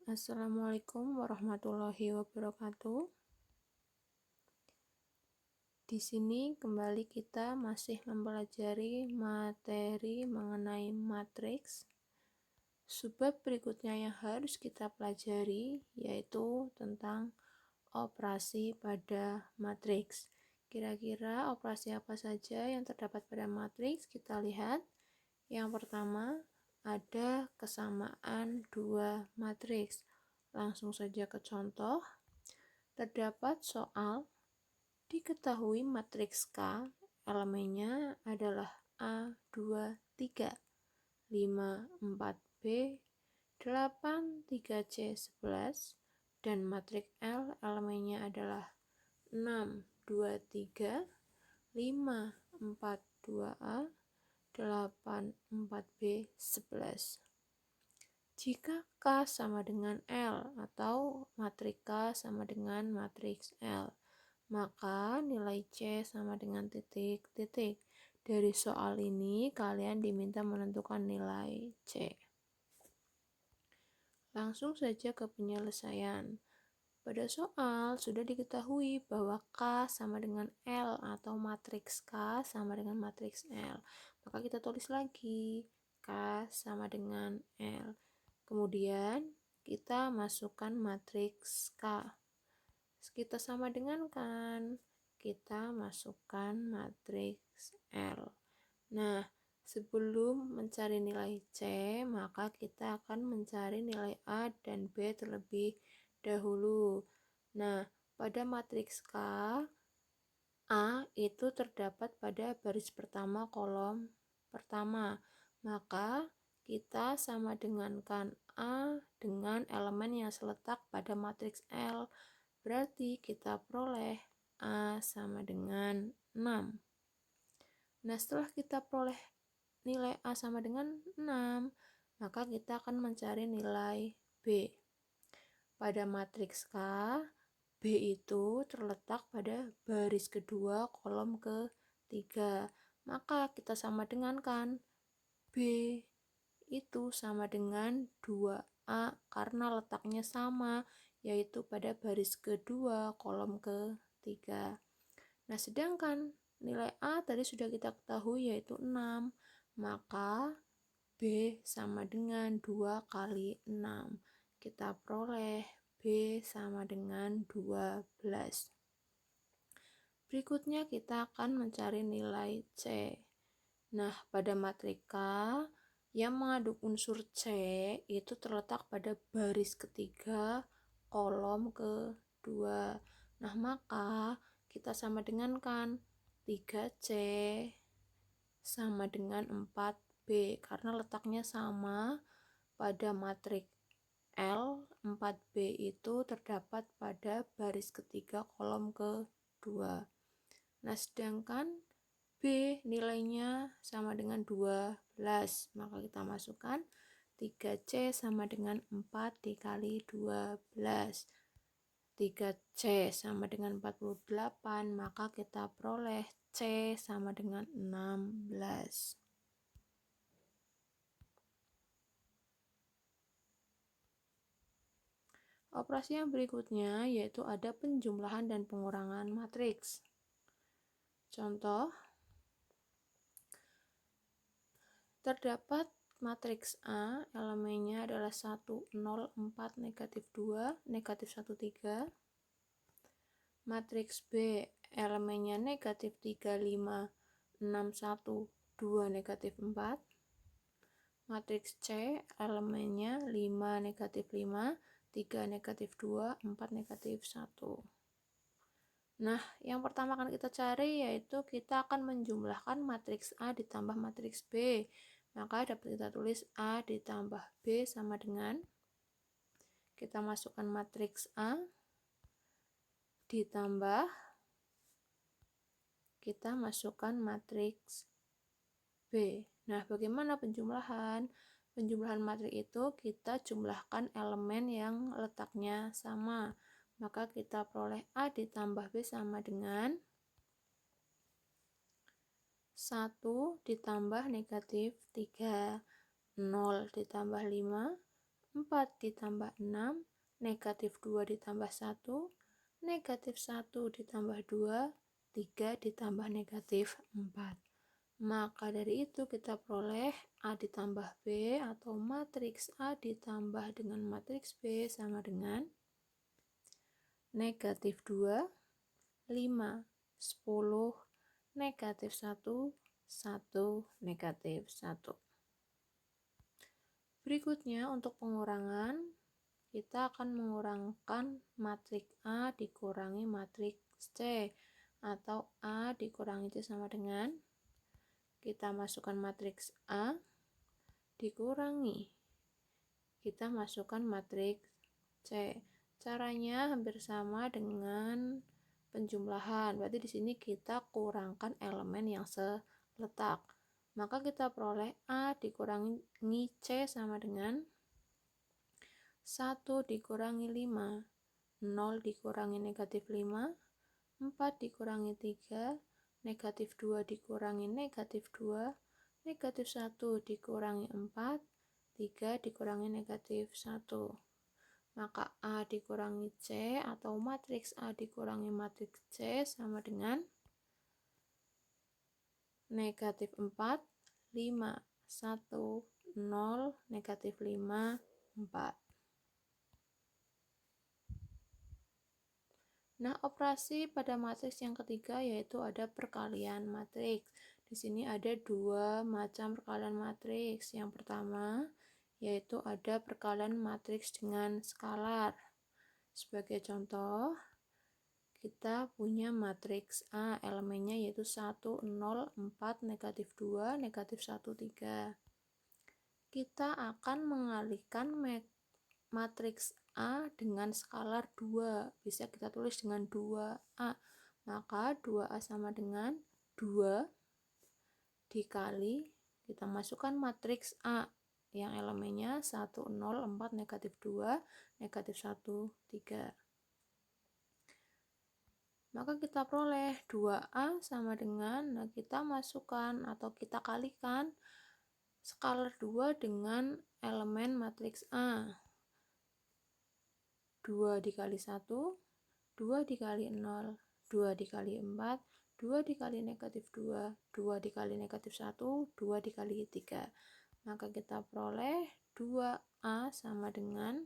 Assalamualaikum warahmatullahi wabarakatuh. Di sini kembali kita masih mempelajari materi mengenai matriks. Subbab berikutnya yang harus kita pelajari yaitu tentang operasi pada matriks. Kira-kira operasi apa saja yang terdapat pada matriks? Kita lihat. Yang pertama, ada kesamaan dua matriks. Langsung saja ke contoh. Terdapat soal, diketahui matriks K elemennya adalah A, 2, 3, 5, 4B, 8, 3C, 11, dan matriks L elemennya adalah 6, 2, 3, 5, 4, 2A, 8, 4B, 11. Jika K sama dengan L atau matriks K sama dengan matriks L, maka nilai C sama dengan titik-titik. Dari soal ini kalian diminta menentukan nilai C. Langsung saja ke penyelesaian. Pada soal sudah diketahui bahwa K sama dengan L atau matriks K sama dengan matriks L. Maka kita tulis lagi K sama dengan L. Kemudian kita masukkan matriks K. Kita sama dengan kan? Kita masukkan matriks L. Nah, sebelum mencari nilai C, maka kita akan mencari nilai A dan B terlebih dahulu. Nah, pada matriks K, A itu terdapat pada baris pertama kolom pertama. Maka kita sama dengankan A dengan elemen yang terletak pada matriks L. Berarti kita peroleh A sama dengan 6. Nah, setelah kita peroleh nilai A sama dengan 6, maka kita akan mencari nilai B. Pada matriks K, B itu terletak pada baris kedua kolom ketiga. Maka kita sama dengan kan B itu sama dengan 2A karena letaknya sama, yaitu pada baris kedua kolom ketiga. Nah, sedangkan nilai A tadi sudah kita ketahui yaitu 6, maka B sama dengan 2 kali 6. Kita peroleh B sama dengan 12. Berikutnya kita akan mencari nilai C. Nah, pada matriks K yang mengandung unsur C itu terletak pada baris ketiga kolom kedua. Nah, maka kita sama dengan kan 3C sama dengan 4B karena letaknya sama. Pada matriks L, 4B itu terdapat pada baris ketiga kolom kedua. Nah, sedangkan B nilainya sama dengan 12, maka kita masukkan 3C sama dengan 4 dikali 12. 3C sama dengan 48, maka kita peroleh C sama dengan 16. Operasi yang berikutnya yaitu ada penjumlahan dan pengurangan matriks. Contoh, terdapat matriks A, elemennya adalah 1, 0, 4, negatif 2, negatif 1, 3. Matriks B, elemennya negatif 3, 5, 6, 1, 2, negatif 4. Matriks C, elemennya 5, negatif 5, 3, negatif 2, 4, negatif 1. Nah, yang pertama akan kita cari yaitu kita akan menjumlahkan matriks A ditambah matriks B. Maka dapat kita tulis A ditambah B sama dengan, kita masukkan matriks A ditambah, kita masukkan matriks B. Nah, bagaimana penjumlahan? Penjumlahan matriks itu kita jumlahkan elemen yang letaknya sama. Maka kita peroleh A ditambah B sama dengan 1 ditambah negatif 3, 0 ditambah 5, 4 ditambah 6, negatif 2 ditambah 1, negatif 1 ditambah 2, 3 ditambah negatif 4. Maka dari itu kita peroleh A ditambah B atau matriks A ditambah dengan matriks B sama dengan negatif 2, 5, 10, negatif 1, 1, negatif 1. Berikutnya untuk pengurangan, kita akan mengurangkan matriks A dikurangi matriks C atau A dikurangi C sama dengan kita masukkan matriks A dikurangi kita masukkan matriks C. Caranya hampir sama dengan penjumlahan. Berarti di sini kita kurangkan elemen yang seletak. Maka kita peroleh A dikurangi C sama dengan 1 dikurangi 5, 0 dikurangi negatif 5, 4 dikurangi 3, negatif 2 dikurangi negatif 2, negatif 1 dikurangi 4, 3 dikurangi negatif 1. Maka A dikurangi C atau matriks A dikurangi matriks C sama dengan negatif 4, 5, 1, 0, negatif 5, 4. Nah, operasi pada matriks yang ketiga yaitu ada perkalian matriks. Di sini ada dua macam perkalian matriks. Yang pertama yaitu ada perkalian matriks dengan skalar. Sebagai contoh, kita punya matriks A, elemennya yaitu 1, 0, 4, negatif 2, negatif 1, 3. Kita akan mengalihkan matriks A dengan skalar 2. Bisa kita tulis dengan 2A. Maka 2A sama dengan 2 dikali kita masukkan matriks A yang elemennya 1, 0, 4, negatif 2, negatif 1, 3. Maka kita peroleh 2A sama dengan, kita masukkan atau kita kalikan skalar 2 dengan elemen matriks A. 2 dikali 1, 2 dikali 0, 2 dikali 4, 2 dikali negatif 2, 2 dikali negatif 1, 2 dikali 3. Maka kita peroleh 2A sama dengan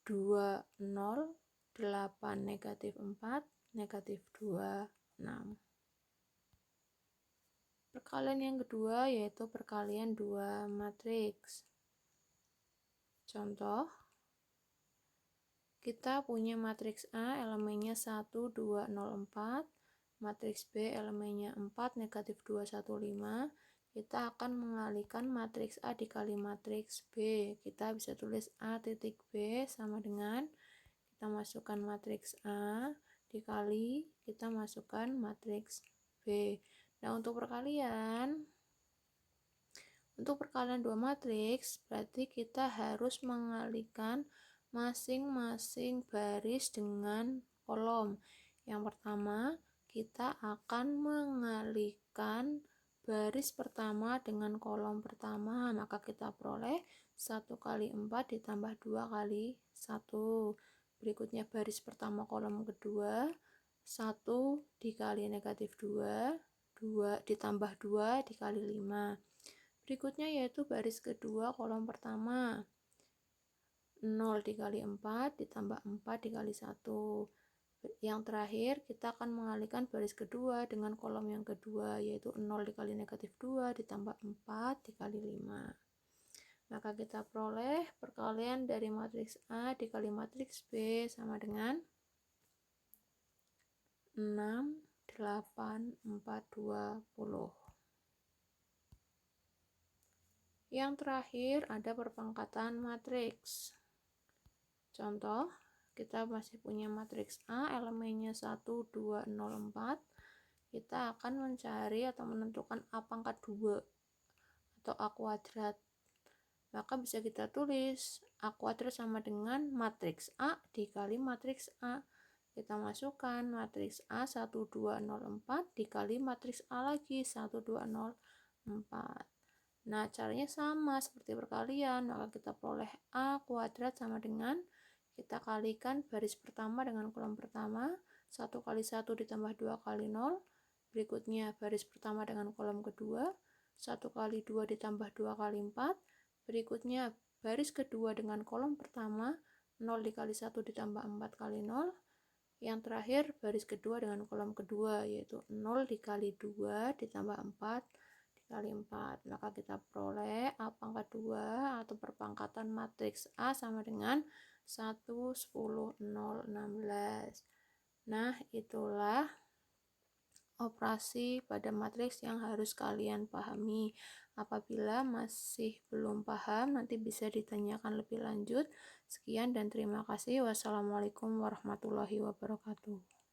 2, 0, 8, negatif 4, negatif 2, 6. Perkalian yang kedua yaitu perkalian dua matriks. Contoh, kita punya matriks A elemennya 1, 2, 0, 4, matriks B elemennya 4, negatif 2, 1, 5. Kita akan mengalihkan matriks A dikali matriks B. Kita bisa tulis A titik B sama dengan kita masukkan matriks A dikali kita masukkan matriks B. Nah, untuk perkalian dua matriks, berarti kita harus mengalihkan masing-masing baris dengan kolom. Yang pertama, kita akan mengalihkan baris pertama dengan kolom pertama. Maka kita peroleh 1 kali 4 ditambah 2 kali 1. Berikutnya baris pertama kolom kedua, 1 dikali negatif 2, 2 ditambah 2 dikali 5. Berikutnya yaitu baris kedua kolom pertama, 0 dikali 4 ditambah 4 dikali 1. Yang terakhir kita akan mengalihkan baris kedua dengan kolom yang kedua, yaitu 0 dikali negatif 2 ditambah 4 dikali 5. Maka kita peroleh perkalian dari matriks A dikali matriks B sama dengan 6, 8, 4, 20. Yang terakhir ada perpangkatan matriks. Contoh, kita masih punya matriks A elemennya 1, 2, 0, 4. Kita akan mencari atau menentukan A pangkat 2 atau A kuadrat. Maka bisa kita tulis A kuadrat sama dengan matriks A dikali matriks A. Kita masukkan matriks A 1, 2, 0, 4 dikali matriks A lagi 1, 2, 0, 4. Nah, caranya sama seperti perkalian, maka kita peroleh A kuadrat sama dengan kita kalikan baris pertama dengan kolom pertama, 1 kali 1 ditambah 2 kali 0, berikutnya baris pertama dengan kolom kedua, 1 kali 2 ditambah 2 kali 4, berikutnya baris kedua dengan kolom pertama, 0 dikali 1 ditambah 4 kali 0, yang terakhir baris kedua dengan kolom kedua, yaitu 0 dikali 2 ditambah 4 dikali 4. Maka kita peroleh A pangkat 2 atau perpangkatan matriks A sama dengan 1, 10, 0, 16. Nah, itulah operasi pada matriks yang harus kalian pahami. Apabila masih belum paham, nanti bisa ditanyakan lebih lanjut. Sekian dan terima kasih. Wassalamualaikum warahmatullahi wabarakatuh.